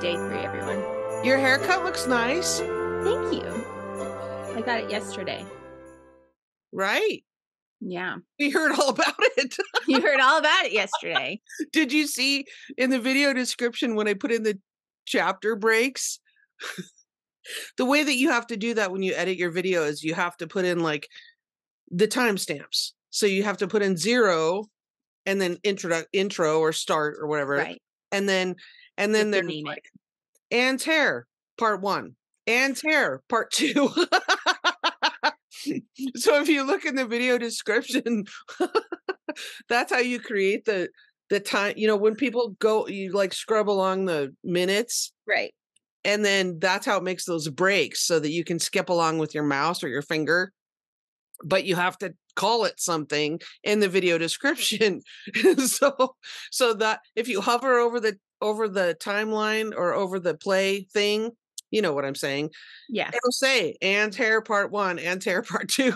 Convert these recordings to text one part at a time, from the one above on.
day 3, everyone. Your haircut looks nice. Thank you. I got it yesterday. Right. Yeah. We heard all about it. You heard all about it yesterday. Did you see in the video description when I put in the chapter breaks? The way that you have to do that when you edit your video is you have to put in like the timestamps. So you have to put in 0 and then intro or start or whatever. Right. And then there's like Anne's hair, part 1, Anne's hair, part 2. So if you look in the video description, that's how you create the time. You know, when people go, you like scrub along the minutes. Right. And then that's how it makes those breaks so that you can skip along with your mouse or your finger. But you have to call it something in the video description. so that if you hover over the timeline or over the play thing, you know what I'm saying? Yeah. It'll say Anne's hair part 1, Anne's hair part 2.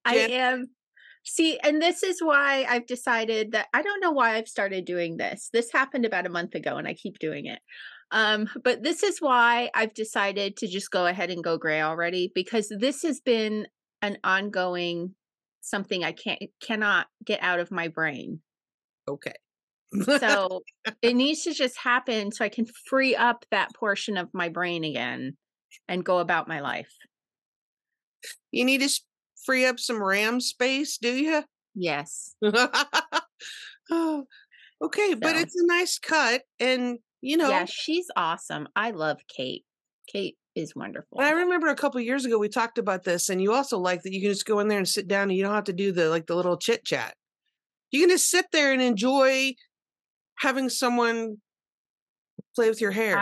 I am. See, and this is why I've decided that I don't know why I've started doing this. This happened about a month ago and I keep doing it. But this is why I've decided to just go ahead and go gray already, because this has been an ongoing something I cannot get out of my brain. Okay. So it needs to just happen so I can free up that portion of my brain again and go about my life. You need to free up some RAM space, do you? Yes. Oh, okay, but it's a nice cut, and you know. Yeah, she's awesome. I love Kate. Kate is wonderful. And I remember a couple of years ago we talked about this, and you also like that you can just go in there and sit down, and you don't have to do the little chit chat. You can just sit there and enjoy having someone play with your hair.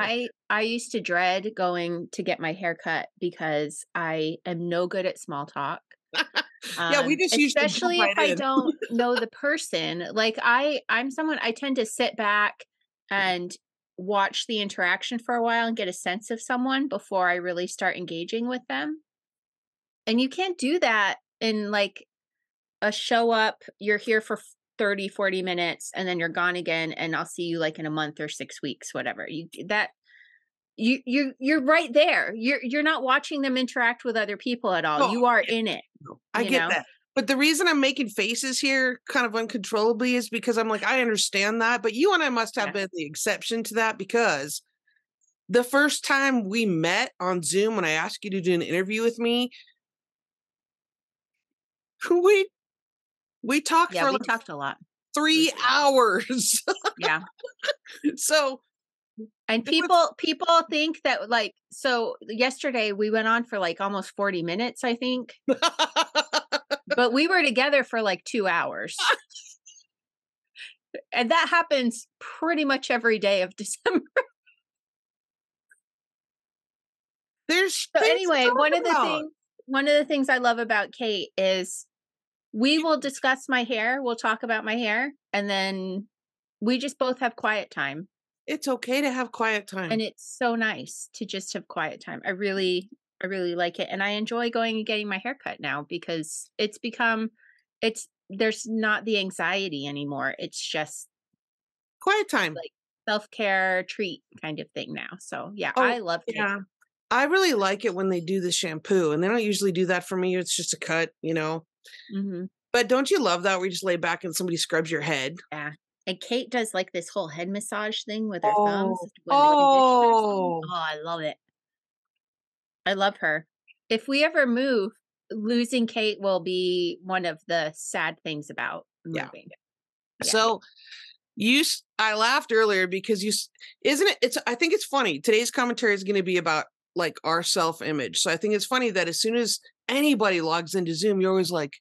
I used to dread going to get my hair cut because I am no good at small talk. Yeah, we just used to especially if I don't know the person. Like I'm someone, I tend to sit back and watch the interaction for a while and get a sense of someone before I really start engaging with them. And you can't do that in like a show up, you're here for 30, 40 minutes and then you're gone again and I'll see you like in a month or 6 weeks, whatever. You're right there. You're not watching them interact with other people at all. You are in it. I get that. But the reason I'm making faces here kind of uncontrollably is because I'm like, I understand that, but you and I must have been the exception to that, because the first time we met on Zoom, when I asked you to do an interview with me, we talked for we talked a lot. 3 hours. Yeah. So, and people think that like, so yesterday we went on for like almost 40 minutes, I think. But we were together for like 2 hours. And that happens pretty much every day of December. So anyway, one of the things I love about Kate is we will discuss my hair. We'll talk about my hair. And then we just both have quiet time. It's okay to have quiet time. And it's so nice to just have quiet time. I really like it. And I enjoy going and getting my hair cut now because there's not the anxiety anymore. It's just quiet time, like self-care treat kind of thing now. So yeah, I love it. Yeah. I really like it when they do the shampoo, and they don't usually do that for me. It's just a cut, you know. Mm-hmm. But don't you love that where you just lay back and somebody scrubs your head? Yeah. And Kate does like this whole head massage thing with her thumbs. Oh, I love it. I love her. If we ever move, losing Kate will be one of the sad things about moving. Yeah. So I laughed earlier because I think it's funny. Today's commentary is going to be about like our self-image. So I think it's funny that as soon as anybody logs into Zoom, you're always like,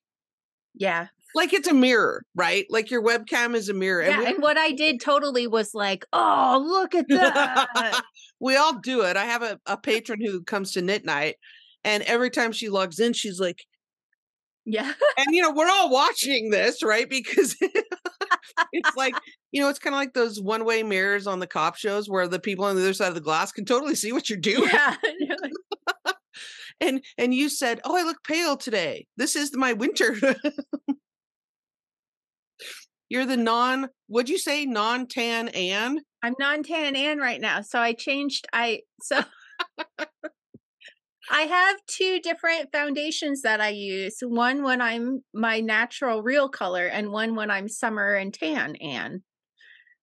yeah, like it's a mirror, right? Like your webcam is a mirror. Yeah, and what I did totally was like, oh, look at that. We all do it. I have a patron who comes to knit night, and every time she logs in, she's like, yeah. And, we're all watching this, right? Because it's like, it's kind of like those one-way mirrors on the cop shows where the people on the other side of the glass can totally see what you're doing. Yeah. And you said, oh, I look pale today. This is my winter. You're the what'd you say? Non-tan Ann? I'm non-tan Ann right now. So I changed, I have 2 different foundations that I use. One when I'm my natural real color and one when I'm summer and tan Ann.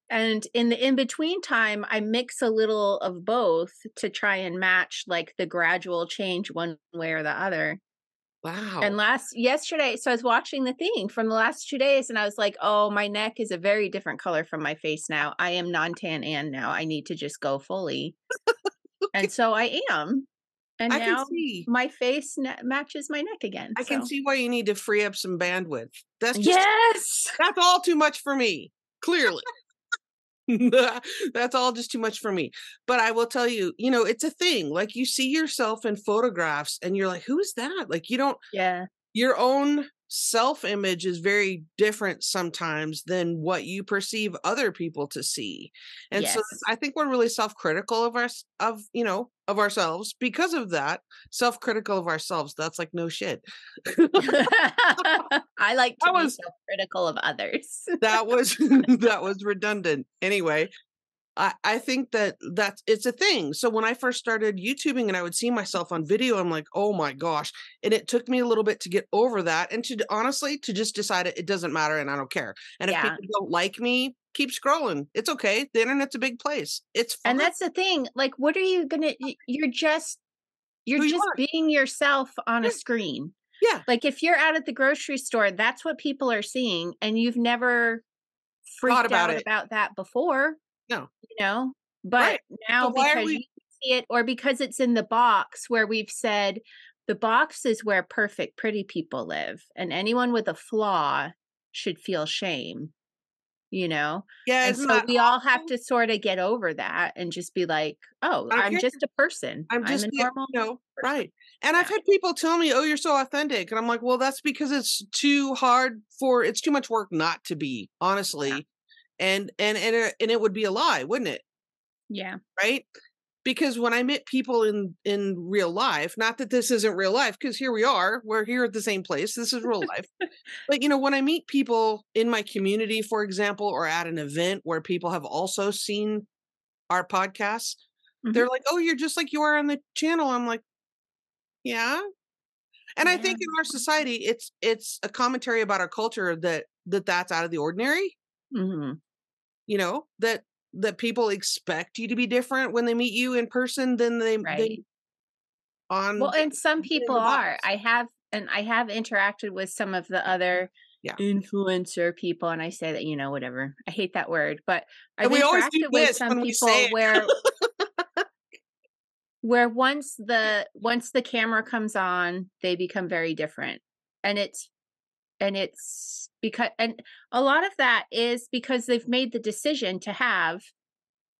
And in the in-between time, I mix a little of both to try and match like the gradual change one way or the other. And Wow. yesterday, so I was watching the thing from the last 2 days and I was like, "Oh, my neck is a very different color from my face now. I am non-tan Ann now. I need to just go fully." Okay. And so I am. And I can now see. my face matches my neck again. I can So see why you need to free up some bandwidth. yes. That's all too much for me, clearly. That's all just too much for me. But I will tell you, it's a thing. Like you see yourself in photographs and you're like, who's that? Like you don't, Yeah. your own self-image is very different sometimes than what you perceive other people to see. And so Yes. I think we're really self-critical of ourselves because of that. Self-critical of ourselves. That's like no shit. I like to That be was self-critical of others. that was that was redundant. Anyway, I think it's a thing. So when I first started YouTubing and I would see myself on video, I'm like, oh my gosh. And it took me a little bit to get over that and to honestly to just decide it doesn't matter and I don't care. And if Yeah. people don't like me, keep scrolling. It's okay. The internet's a big place. It's fine. And that's the thing. Like, what are you gonna you're just Who you are. being yourself on a Yeah. screen. Yeah. Like if you're out at the grocery store, that's what people are seeing and you've never Thought freaked about out it. about that before, No. you know? Right. But now So why are because you we see it or because it's in the box where we've said the box is where perfect pretty people live and anyone with a flaw should feel shame, you know? Yeah, And isn't so that we all have awful? to sort of get over that and just be like, "Oh, I don't I'm care. just a person. I'm I'm just a normal person." right. And I've Yeah. had people tell me, "Oh, you're so authentic." And I'm like, "Well, that's because it's too much work not to be, Yeah. honestly." And it would be a lie, wouldn't it? Yeah. Right? Because when I meet people in real life, not that this isn't real life, because here we are, we're here at the same place. This is real life. But when I meet people in my community, for example, or at an event where people have also seen our podcasts, Mhm. they're like, "Oh, you're just like you are on the channel." I'm like, "Yeah." And I Yeah. think in our society, it's a commentary about our culture that's out of the ordinary, Mhm. that people expect you to be different when they meet you in person than they Right. Well, on and some in people the are. box. I have interacted with some of the other Yeah. influencer people, and I say that, whatever. I hate that word, but I've And we always do interacted with this some when we say people it. where once the camera comes on, they become very different. And it's because and a lot of that is because they've made the decision to have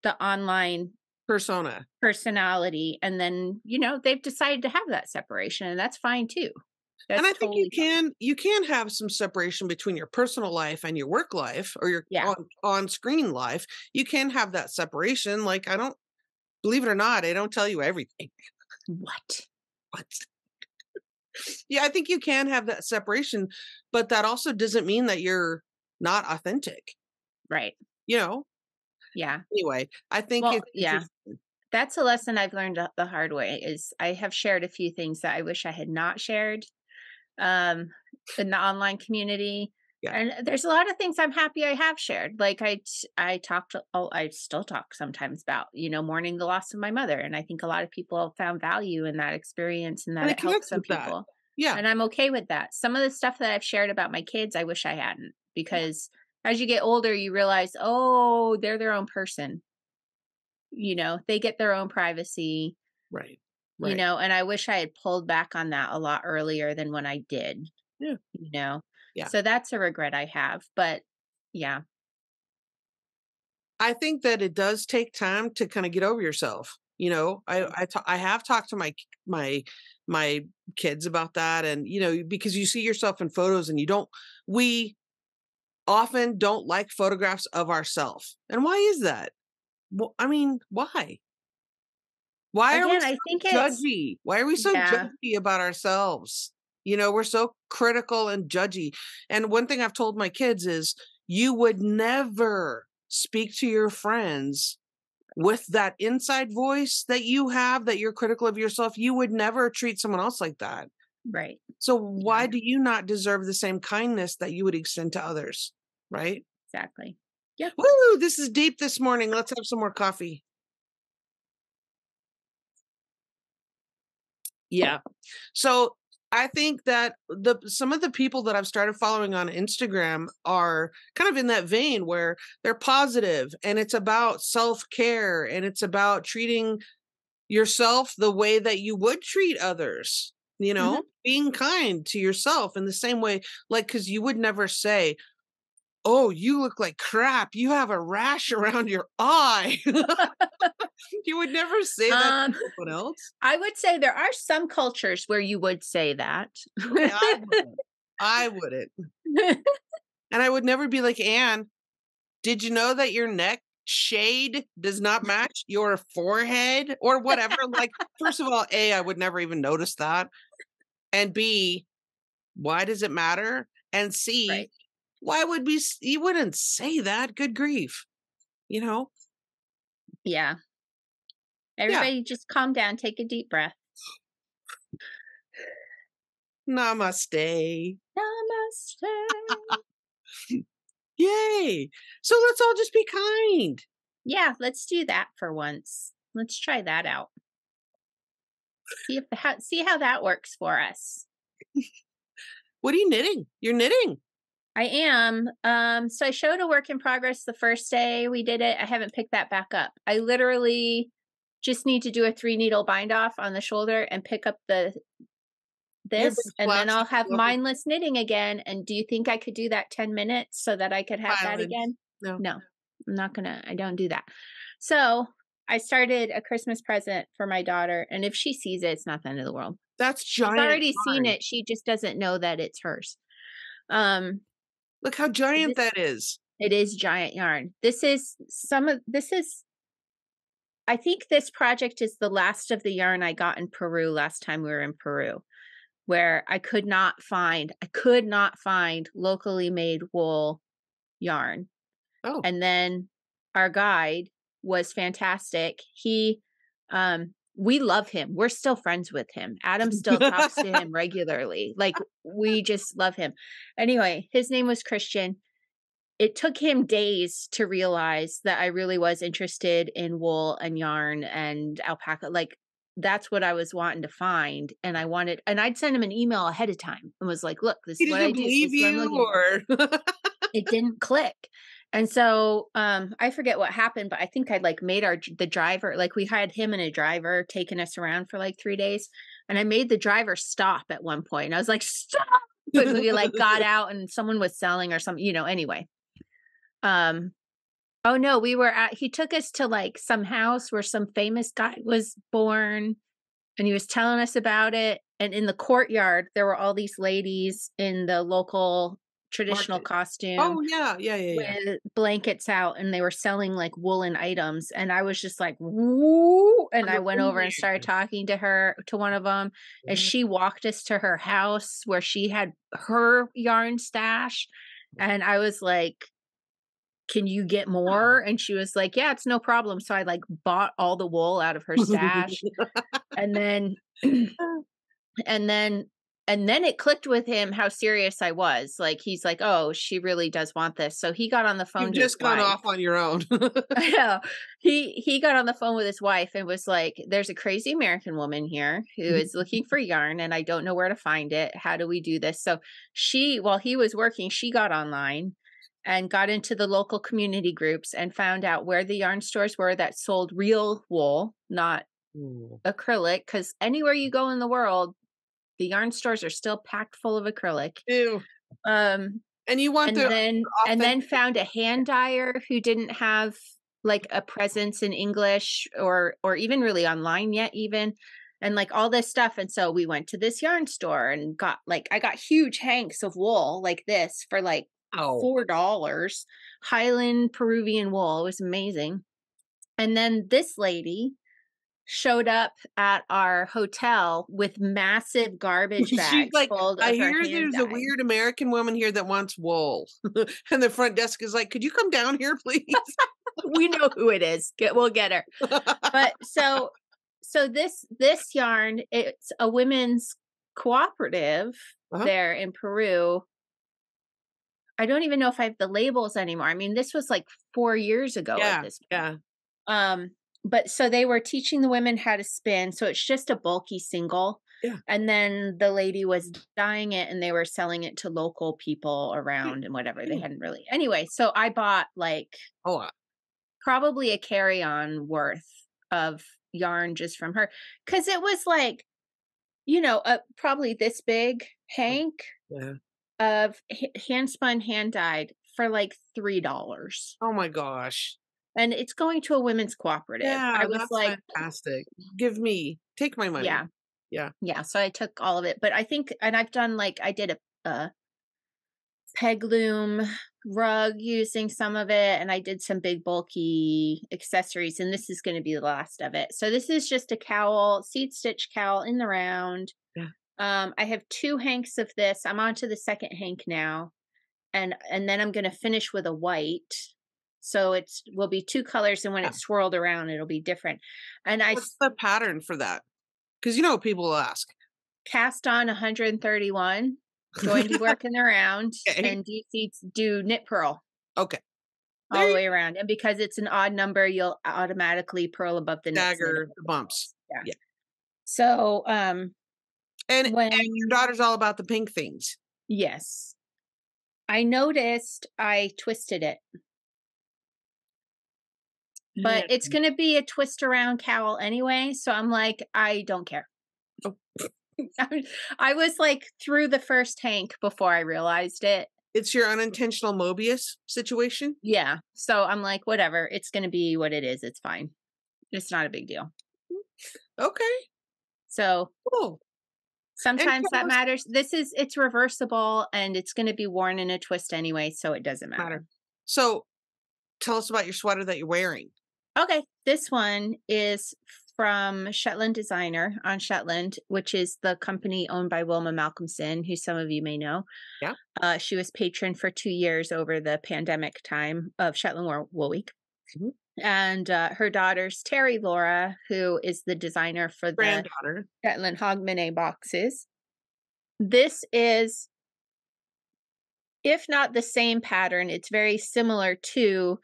the online Persona. personality and then, they've decided to have that separation and that's fine too. And That's I think you totally fine. can you can have some separation between your personal life and your work life or your Yeah. on screen life. You can have that separation. Like I don't believe it or not, I don't tell you everything. What? But yeah, I think you can have that separation, but that also doesn't mean that you're not authentic. Right. You know? Yeah. Anyway, I think Well, it's yeah. interesting. That's a lesson I've learned the hard way is I have shared a few things that I wish I had not shared um in the online community. Yeah. And there's a lot of things I'm happy I have shared. Like I talked I still talk sometimes about, mourning the loss of my mother and I think a lot of people found value in that experience and And that it it helped connects some with that. people. Yeah. And I'm okay with that. Some of the stuff that I've shared about my kids I wish I hadn't Yeah. because as you get older you realize, "Oh, they're their own person." They get their own privacy, Right. Right. and I wish I had pulled back on that a lot earlier than when I did, Yeah. you know? Yeah. So that's a regret I have, but yeah. I think that it does take time to kind of get over yourself. I have talked to my kids about that, and because you see yourself in photos, and we often don't like photographs of ourselves. And why is that? Well, I mean, why? Why are we Again, so I think it's judgy? Why are we so yeah. judgy about ourselves? We're so critical and judgy. And one thing I've told my kids is, you would never speak to your friends with that inside voice that you have, that you're critical of yourself. You would never treat someone else like that. Right. So why Yeah. do you not deserve the same kindness that you would extend to others? Right? Exactly. Yep. Woo, this is deep this morning. Let's have some more coffee. Yeah. So I think that some of the people that I've started following on Instagram are kind of in that vein where they're positive and it's about self-care and it's about treating yourself the way that you would treat others, being kind to yourself in the same way, like, because you would never say, oh, you look like crap, you have a rash around your eye. You would never say that to someone else. I would say there are some cultures where you would say that. Okay, I wouldn't. And I would never be like, Anne, did you know that your neck shade does not match your forehead or whatever? Like, first of all, A, I would never even notice that. And B, why does it matter? And C, Right. why would you wouldn't say that? Good grief. Yeah. Everybody just calm down, take a deep breath. Namaste. Namaste. Yay. So let's all just be kind. Yeah, let's do that for once. Let's try that out. See how that works for us. What are you knitting? You're knitting. I am. So I showed a work in progress the first day we did it. I haven't picked that back up. I literally just need to do a 3-needle bind off on the shoulder and pick up this, and then I'll have mindless knitting again. And do you think I could do that 10 minutes so that I could have that again? No, I'm not gonna. I don't do that. So I started a Christmas present for my daughter, and if she sees it, it's not the end of the world. That's giant. She's already seen it. She just doesn't know that it's hers. Look how giant that is. It is giant yarn. I think this project is the last of the yarn I got in Peru last time we were in Peru, where I could not find locally made wool yarn. Oh. And then our guide was fantastic. We love him. We're still friends with him. Adam still talks to him regularly. Like, we just love him. Anyway, his name was Christian. It took him days to realize that I really was interested in wool and yarn and alpaca. Like, that's what I was wanting to find. And I'd send him an email ahead of time and was like, look, this is what I do. He didn't believe you, or it didn't click. And so I forget what happened, but I think I made the driver, we had him and a driver taking us around for 3 days. And I made the driver stop at one point. And I was like, stop. But we got out and someone was selling or something, anyway. Oh no, he took us to some house where some famous guy was born and he was telling us about it. And in the courtyard, there were all these ladies in the local traditional costume. Oh yeah. With blankets out, and they were selling woolen items, and I was just like, woo, and I went over and started talking to one of them, and she walked us to her house where she had her yarn stash, and I was like, can you get more? And she was like, yeah, it's no problem. So I bought all the wool out of her stash. and then it clicked with him how serious I was. He's like, oh, she really does want this. So he got on the phone. You've just gone off on your own. I know. He got on the phone with his wife and was like, there's a crazy American woman here who is looking for yarn and I don't know where to find it. How do we do this? So while he was working, she got online and got into the local community groups and found out where the yarn stores were that sold real wool, not acrylic. Because anywhere you go in the world, the yarn stores are still packed full of acrylic. Ew. And you want and then found a hand dyer who didn't have a presence in English or even really online yet even, and all this stuff. And so we went to this yarn store and got I got huge hanks of wool like this for $4, Highland Peruvian wool. It was amazing. And then this lady showed up at our hotel with massive garbage She's bags like, full I of her hear hand there's a dyed. weird American woman here that wants wool. And the front desk is like, could you come down here, please? We know who it is. We'll get her. But so this yarn, it's a women's cooperative Uh-huh. there in Peru. I don't even know if I have the labels anymore. I mean, this was like 4 years ago at Yeah, this point. yeah. Um, but so they were teaching the women how to spin, so it's just a bulky single, Yeah. and then the lady was dyeing it, and they were selling it to local people Yeah, around and whatever. They yeah. hadn't really anyway, so I bought, like, A lot. probably a carry-on worth of yarn just from her, because it was, like, probably this big hank Yeah. of hand spun, hand dyed for, like, $3. Oh my gosh. And it's going to a women's cooperative. Yeah, I was that's like, fantastic. Take my money. yeah, Yeah. yeah, so I took all of it, but I think and I've done, like I did a peg loom rug using some of it, and I did some big bulky accessories, and this is gonna be the last of it. So this is just a cowl, seed stitch cowl in the round. Yeah. I have 2 hanks of this. I'm on to the 2nd hank now, and then I'm gonna finish with a white. So it's will be 2 colors, and when Yeah. it's swirled around, it'll be different. And I What's the pattern for that? Because people will ask. cast on 131, going to work in the round, Okay. and do knit purl Okay. all There the you way around. And because it's an odd number, you'll automatically purl above the knits and dagger above the the bumps. purls. Yeah. Yeah. So, And your when daughter's all about the pink things. yes, I noticed I twisted it, but Yeah. it's gonna be a twist around cowl anyway, so I'm like, I don't care. Oh, I was, like, through the first hank before I realized it. it's your unintentional Mobius situation? Yeah, so I'm like, "Whatever, it's gonna be what it is, it's fine. It's not a big deal." Okay, So, cool. And sometimes tell that us matters. It's reversible, and it's gonna be worn in a twist anyway, so it doesn't matter. matter. So tell us about your sweater that you're wearing. Okay, this one is from Shetland Designer on Shetland, which is the company owned by Wilma Malcolmson, who some of you may know. Yeah. She was patron for 2 years over the pandemic time of Shetland Wool Week. Mhm. And her daughter's Terri Laura, who is the designer for the Granddaughter. Shetland Hogamany boxes. This is, if not the same pattern, it's very similar to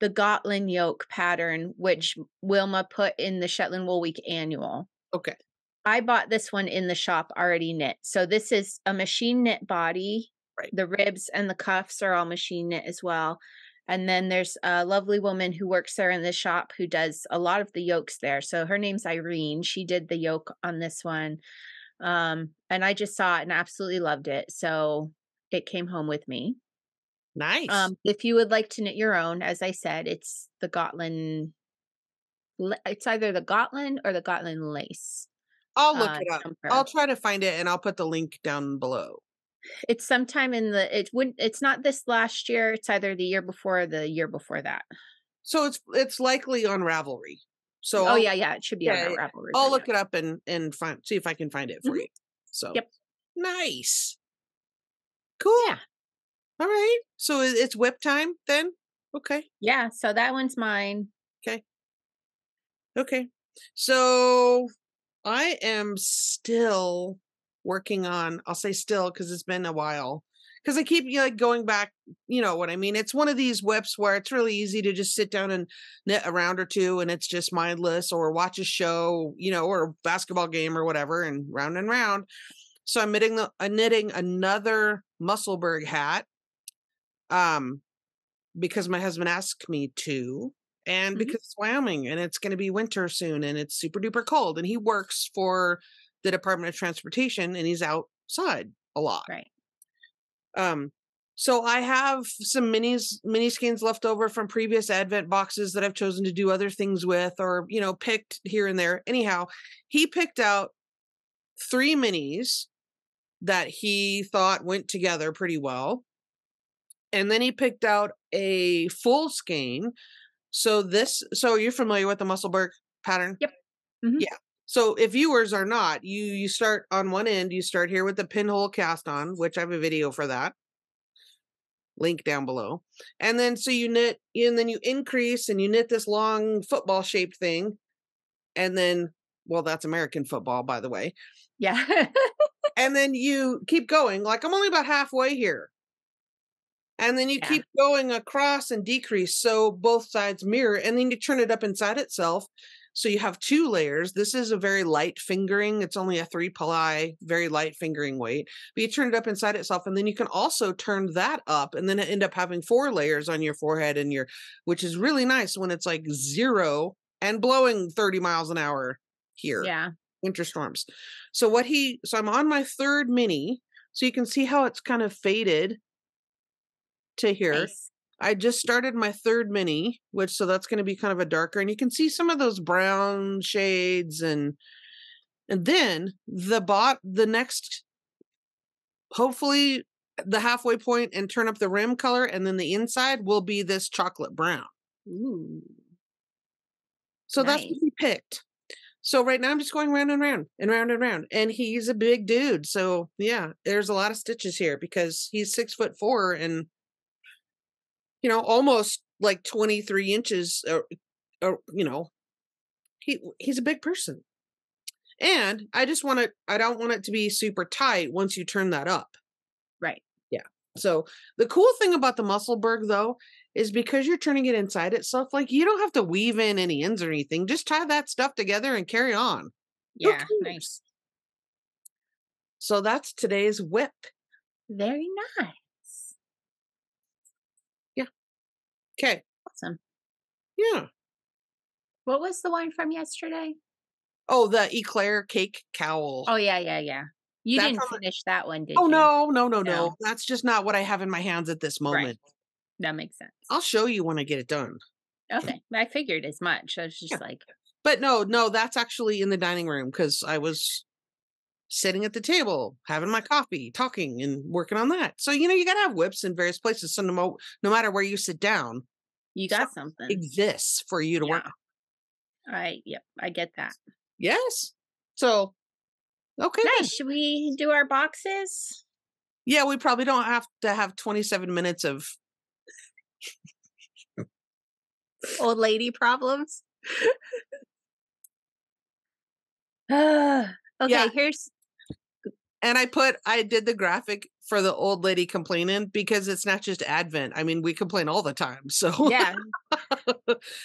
the Gotland yoke pattern, which Wilma put in the Shetland Wool Week annual. Okay. I bought this one in the shop already knit. So this is a machine knit body. Right. The ribs and the cuffs are all machine knit as well. And then there's a lovely woman who works there in the shop who does a lot of the yokes there. So her name's Irene. She did the yoke on this one. And I just saw it and absolutely loved it. So it came home with me. Nice. If you would like to knit your own, as I said, it's the Gotland. It's either the Gotland or the Gotland lace. I'll look it up. jumper. I'll try to find it and I'll put the link down below. It's sometime in the it's not this last year, it's either the year before or the year before that. So it's likely on Ravelry. So Oh, yeah, it should be on our yeah, Ravelry. I'll look it up and see if I can find it for Mhm. you. So Yep. nice. Cool. Yeah. All right. So it's whip time then? Okay. Yeah, so that one's mine. Okay. So I am still working on, I'll say still because it's been a while. Because I keep going back, you know what I mean? It's one of these whips where it's really easy to just sit down and knit a round or two and it's just mindless, or watch a show, or a basketball game or whatever, and round. So I'm knitting another Musselburgh hat. Because my husband asked me to, and Mhm. because it's Wyoming and it's going to be winter soon and it's super duper cold, and he works for the Department of Transportation and he's outside a lot. Right. So I have some mini skeins left over from previous Advent boxes that I've chosen to do other things with, or picked here and there. Anyhow, he picked out 3 minis that he thought went together pretty well. And then he picked out a full skein. So you're familiar with the Musselburgh pattern? Yep. Mhm. Yeah. So if viewers are not, you start on one end, you start here with the pinhole cast on, which I have a video for that. Link down below. And then so you knit, and then you increase and you knit this long football shaped thing. And then, well, that's American football, by the way. Yeah. And then you keep going. Like I'm only about halfway here. And then you Yeah. keep going across and decrease so both sides mirror, and then you turn it up inside itself. So you have 2 layers. This is a very light fingering. It's only a 3-ply, very light fingering weight. But you turn it up inside itself, and then you can also turn that up, and then end up having 4 layers on your forehead and which is really nice when it's like 0 and blowing 30 miles an hour here. Yeah. Winter storms. So I'm on my 3rd mini. So you can see how it's kind of faded to here. Nice. I just started my 3rd mini, so that's going to be kind of a darker, and you can see some of those brown shades, and then the next, hopefully the halfway point and turn up the rim color, and then the inside will be this chocolate brown. Ooh. So that's what Nice. we picked. So right now I'm just going round and round and round and round, and he's a big dude. So yeah, there's a lot of stitches here because he's 6'4" and almost like 23 inches, he's a big person. And I don't want it to be super tight once you turn that up. Right. Yeah. So the cool thing about the Musselburgh though, is because you're turning it inside itself, like you don't have to weave in any ends or anything. Just tie that stuff together and carry on. Yeah. Nice. So that's today's whip. Very nice. Okay. Awesome. Yeah. What was the one from yesterday? Oh, the eclair cake cowl. Oh, yeah. You That's didn't on finish that one, did Oh, you? no. No. That's just not what I have in my hands at this moment. Right. That makes sense. I'll show you when I get it done. Okay. I figured as much. I was just Yeah. like, But no, that's actually in the dining room because I was sitting at the table, having my coffee, talking and working on that. So, you got to have whips in various places. So no matter where you sit down, you got something. exists for you to work on. Yep. I get that. Yes. So, okay. Nice. Then. Should we do our boxes? Yeah, we probably don't have to have 27 minutes of Old lady problems. Okay, Yeah. here's. And I did the graphic for the old lady complaining because it's not just Advent. I mean, we complain all the time. So Yeah.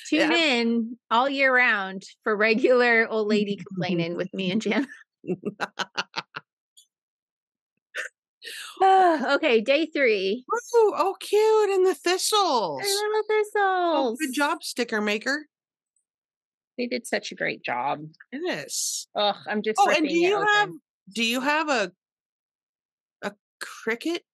Tune in all year round for regular old lady complaining with me and Jana. Okay, day 3. Ooh, oh, cute. And the thistles. They're little Oh, thistles. good job, sticker maker. They did such a great job. Yes. Ugh, I'm just. Oh, and do you have a cricket?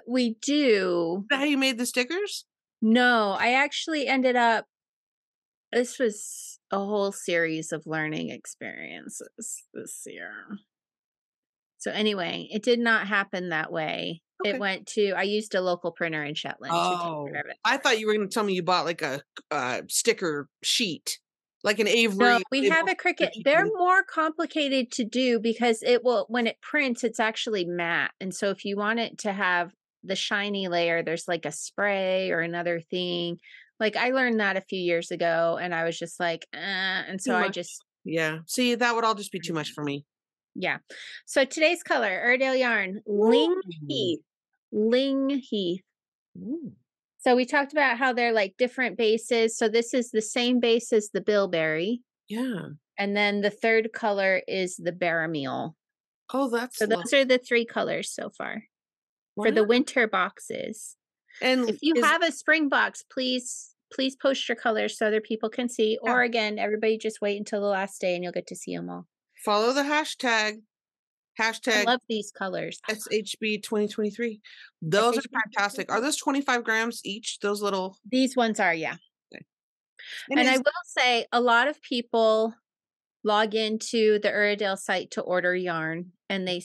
We do. Is that how you made the stickers? No, I actually ended up. This was a whole series of learning experiences this year. So anyway, it did not happen that way. Okay. It went to. I used a local printer in Shetland to take care of it. I thought you were going to tell me you bought like a sticker sheet, like an Avery. No, we have a Cricut. They're more complicated to do because when it prints, it's actually matte. And so if you want it to have the shiny layer, there's like a spray or another thing. Like I learned that a few years ago and I was just like, and so I just. Yeah. See, that would all just be too much for me. Yeah. So today's color, Airedale yarn, Ling Heath. Ling Heath. Ooh. So we talked about how they're like different bases. So this is the same base as the bilberry. Yeah. And then the third color is the barameel. Oh, that's so those are the 3 colors so far for the winter boxes. And if you have a spring box, please post your colors so other people can see. Or again, everybody just wait until the last day and you'll get to see them all. Follow the hashtag. I love these colors. SHB 2023. Those are fantastic. Are those 25 grams each? Those little. These ones are, yeah. Okay. And I will say a lot of people log into the Airedale site to order yarn and they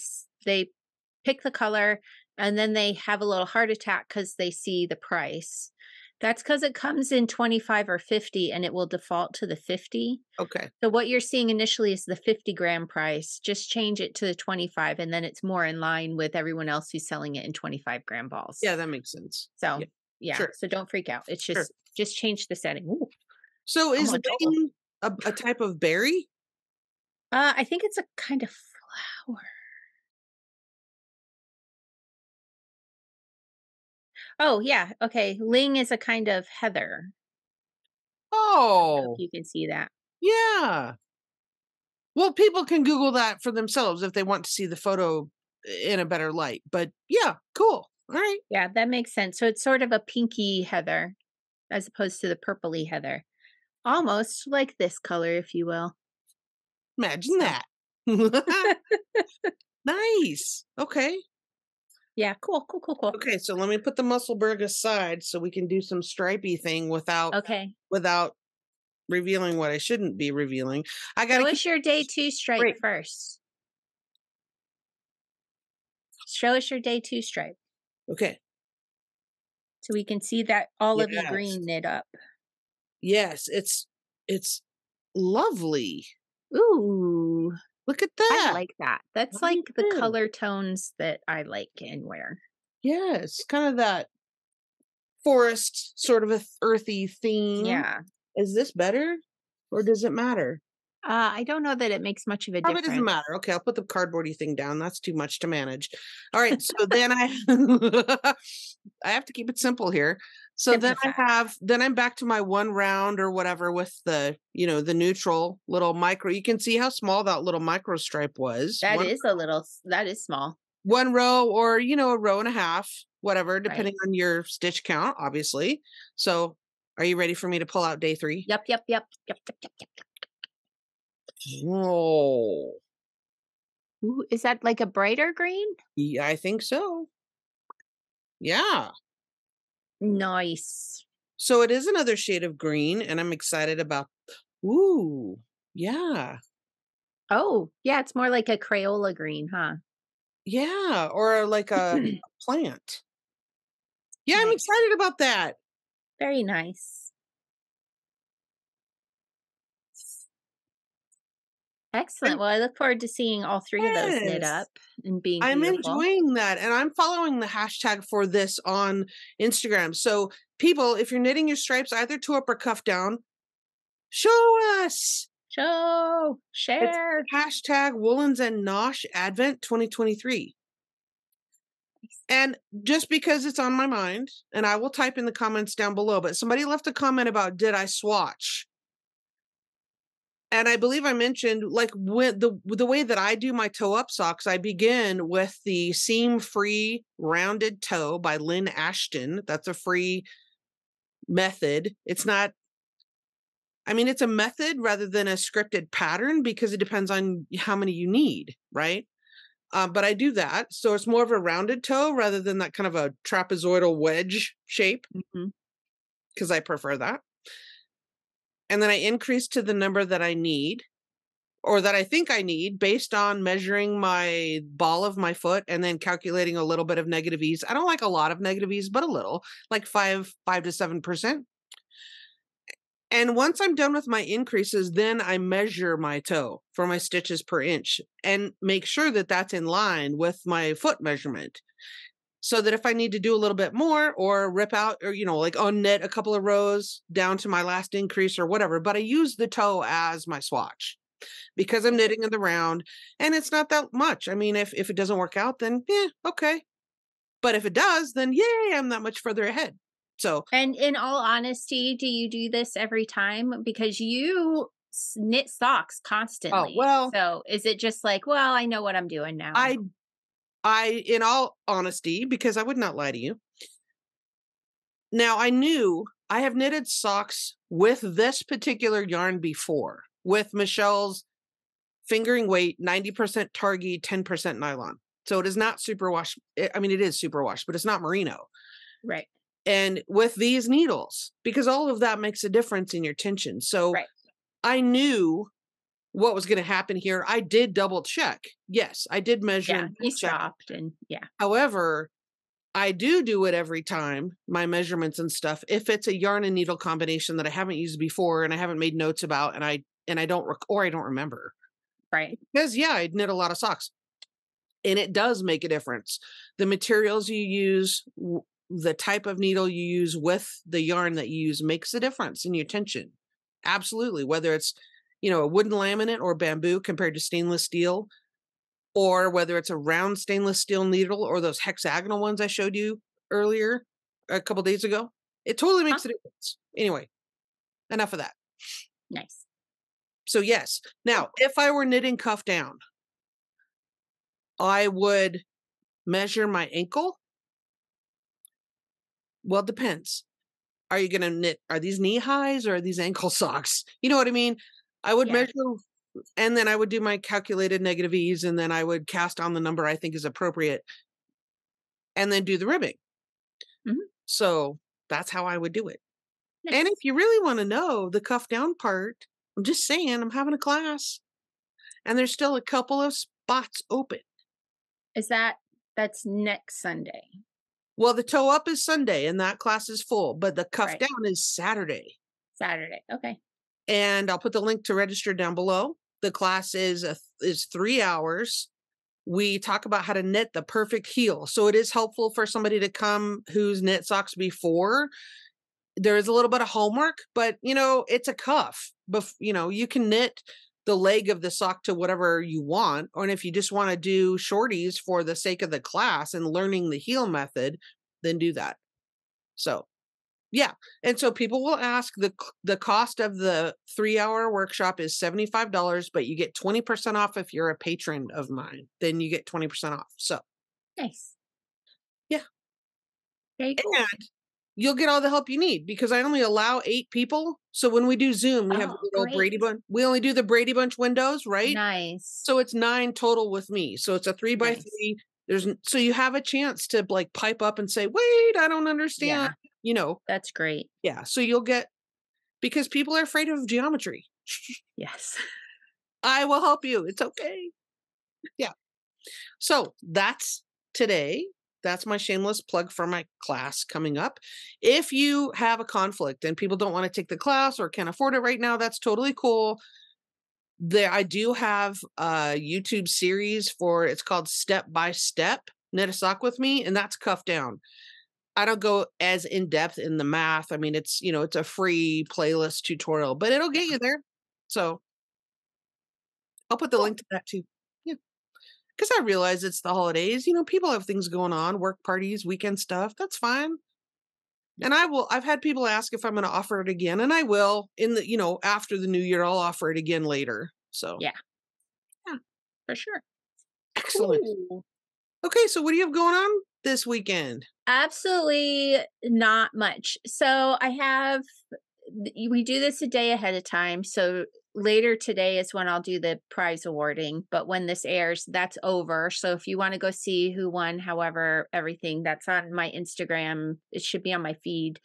pick the color and then they have a little heart attack because they see the price. That's because it comes in 25 or 50 and it will default to the 50. Okay. So what you're seeing initially is the 50-gram price. Just change it to the 25 and then it's more in line with everyone else who's selling it in 25-gram balls. Yeah, that makes sense. So, Yeah. Sure. So don't freak out. It's Sure. just change the setting. Ooh, So is almost over. ling a type of berry? I think it's a kind of flower. Oh, yeah. Okay. Ling is a kind of heather. I don't know if Oh, you can see that. yeah. Well, people can Google that for themselves if they want to see the photo in a better light. But yeah, cool. All right. Yeah, that makes sense. So it's sort of a pinky heather as opposed to the purpley heather. Almost like this color, if you will. Imagine So. that. Nice. Okay. Yeah, cool. Okay, so let me put the Musselburgh aside so we can do some stripey thing without Okay. revealing what I shouldn't be revealing. I Show gotta keep us your day 2 stripe straight. first. Show us your day 2 stripe Okay. so we can see that olivey Yes. green knit up. Yes, it's lovely. Ooh, Look at I that. like that. That's I like do the too. color tones that I like and wear. Yes, kind of that forest sort of a earthy theme. Yeah. Is this better or does it matter? I don't know that it makes much of a Probably doesn't difference. matter. Okay, I'll put the cardboardy thing down. That's too much to manage. All right, so then I I have to keep it simple here. So Simplify. then I'm back to my one round or whatever with the, the neutral little micro. You can see how small that little micro stripe was. That is small. One row or, a row and a half, whatever, Right. depending on your stitch count, obviously. So are you ready for me to pull out day 3? Yep. Oh, Ooh, is that like a brighter green? yeah, I think so. Yeah. Nice. So it is another shade of green, and I'm excited about. Ooh, yeah. Oh, yeah, it's more like a Crayola green, huh? Yeah, or like a plant. Yeah, I'm Nice. excited about that. Very nice. Excellent. Well, I look forward to seeing all 3 of those knit Yes. up and being I'm beautiful. enjoying that, and I'm following the hashtag for this on Instagram. So people, if you're knitting your stripes either toe up or cuff down, show us. Show, It's share. hashtag Woolens and Nosh Advent 2023. And just because it's on my mind, and I will type in the comments down below, but somebody left a comment about, did I swatch? And I believe I mentioned, like, when the way that I do my toe up socks, I begin with the seam free rounded toe by Lynn Ashton. That's a free method. It's not, it's a method rather than a scripted pattern because it depends on how many you need, right? But I do that. So it's more of a rounded toe rather than that kind of a trapezoidal wedge shape because I prefer that. And then I increase to the number that I need or that I think I need based on measuring my ball of my foot and then calculating a little bit of negative ease. I don't like a lot of negative ease, but a little, like 5 to 7%. And once I'm done with my increases, then I measure my toe for my stitches per inch and make sure that that's in line with my foot measurement. So that if I need to do a little bit more or rip out or, like unknit a couple of rows down to my last increase or whatever, but I use the toe as my swatch because I'm knitting in the round and it's not that much. If it doesn't work out, then yeah, okay. But if it does, then yay, I'm that much further ahead. So, And in all honesty, do you do this every time? Because you knit socks constantly. well, So is it just like, well, I know what I'm doing now? I, in all honesty, because I would not lie to you. Now I knew I have knitted socks with this particular yarn before with Michelle's fingering weight, 90% Targhee, 10% nylon. So it is not superwash. It is superwash, but it's not merino. Right. And with these needles, because all of that makes a difference in your tension. So I knew what was going to happen here. I did double check. Yes, I did measure. Yeah, you stopped and yeah. However, I do it every time, my measurements and stuff, if it's a yarn and needle combination that I haven't used before and I haven't made notes about and I don't or I don't remember. Right. Because yeah, I knit a lot of socks. And it does make a difference. The materials you use, the type of needle you use with the yarn that you use makes a difference in your tension. Absolutely. Whether it's, a wooden laminate or bamboo compared to stainless steel, or whether it's a round stainless steel needle or those hexagonal ones I showed you earlier a couple days ago, it totally makes a difference. Anyway, enough of that. Nice. So yes. Now, if I were knitting cuff down, I would measure my ankle. Well, it depends. Are you going to knit? Are these knee highs or are these ankle socks? You know what I mean? I would measure, and then I would do my calculated negative ease, and then I would cast on the number I think is appropriate, and then do the ribbing. Mm-hmm. So that's how I would do it. Nice. And if you really want to know the cuff down part, I'm just saying, I'm having a class, and there's still a couple of spots open. That's next Sunday? Well, the toe up is Sunday, and that class is full, but the cuff down is Saturday. Saturday, okay. And I'll put the link to register down below. The class is 3 hours. We talk about how to knit the perfect heel. So it is helpful for somebody to come who's knit socks before. There is a little bit of homework, but it's a cuff. But you can knit the leg of the sock to whatever you want. Or if you just want to do shorties for the sake of the class and learning the heel method, then do that. So yeah. And so people will ask, the cost of the 3-hour workshop is $75, but you get 20% off if you're a patron of mine. Then you get 20% off. So nice. Yeah. Very cool. And you'll get all the help you need because I only allow 8 people. So when we do Zoom, we have the little Brady Bunch. We only do the Brady Bunch windows, right? Nice. So it's 9 total with me. So it's a 3x3. So you have a chance to like pipe up and say, wait, I don't understand. That's great. Yeah. So you'll get, because people are afraid of geometry. Yes. I will help you. It's okay. Yeah. So that's today. That's my shameless plug for my class coming up. If you have a conflict and people don't want to take the class or can't afford it right now, that's totally cool. I do have a YouTube series it's called Step by Step, Knit a Sock with Me, and that's cuff down. I don't go as in depth in the math. I mean, it's a free playlist tutorial, but it'll get you there. So I'll put the link to that too. Yeah. Because I realize it's the holidays. People have things going on, work parties, weekend stuff. That's fine. And I've had people ask if I'm going to offer it again, and I will after the new year, I'll offer it again later. So yeah, for sure. Excellent. Cool. Okay. So what do you have going on this weekend? Absolutely not much. So we do this a day ahead of time. So later today is when I'll do the prize awarding, but when this airs, that's over. So if you want to go see who won, however, everything that's on my Instagram, it should be on my feed,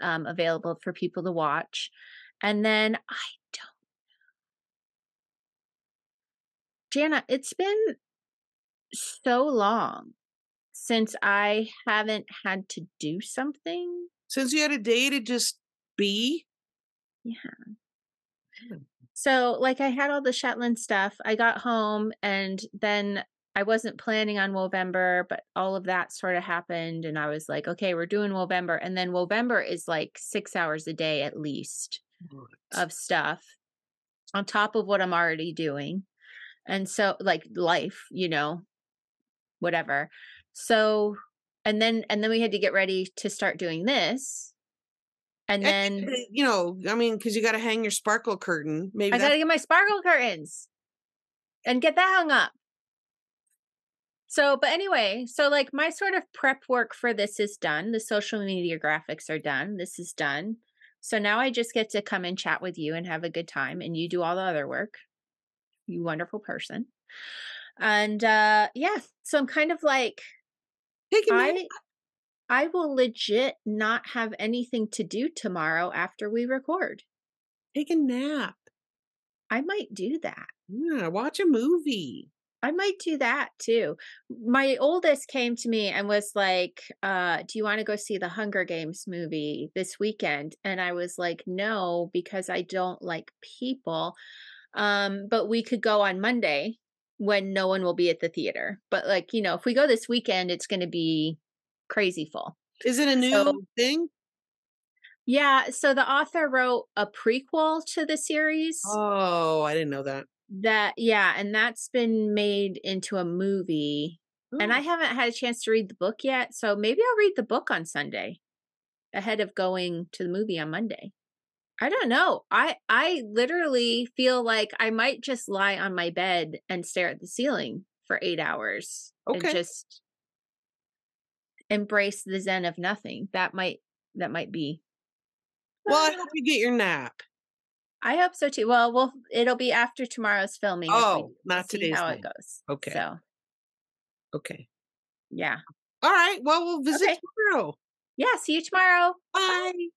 available for people to watch. And then Jana, it's been so long since I haven't had to do something. Since you had a day to just be? Yeah. So, like, I had all the Shetland stuff. I got home, and then I wasn't planning on Wovember, but all of that sort of happened, and I was like, okay, we're doing Wovember. And then Wovember is like 6 hours a day at least of stuff on top of what I'm already doing. And so, like, life, whatever. So, and then we had to get ready to start doing this. And then, because you got to hang your sparkle curtain. Maybe I got to get my sparkle curtains and get that hung up. So, but anyway, so like my sort of prep work for this is done. The social media graphics are done. This is done. So now I just get to come and chat with you and have a good time, and you do all the other work. You wonderful person. And so I'm kind of like, I will legit not have anything to do tomorrow after we record. Take a nap. I might do that. Yeah, watch a movie. I might do that too. My oldest came to me and was like, "Do you wanna go see the Hunger Games movie this weekend?" And I was like, "No, because I don't like people. But we could go on Monday when no one will be at the theater. But, like, if we go this weekend, it's gonna be crazy full." Is it a So new thing? yeah, so the author wrote a prequel to the series Oh, I didn't know that. and that's been made into a movie, and I Oh, haven't had a chance to read the book yet, so maybe I'll read the book on Sunday ahead of going to the movie on Monday. I don't know. I literally feel like I might just lie on my bed and stare at the ceiling for 8 hours and okay. just embrace the zen of nothing. That might be Well, I hope you get your nap. I hope so too. Well, it'll be after tomorrow's filming if we Oh, do. We'll not see today's how it nap. goes. Okay. So, Okay. yeah. All right. Well, we'll visit Okay. tomorrow. Yeah, see you tomorrow. Bye. Bye.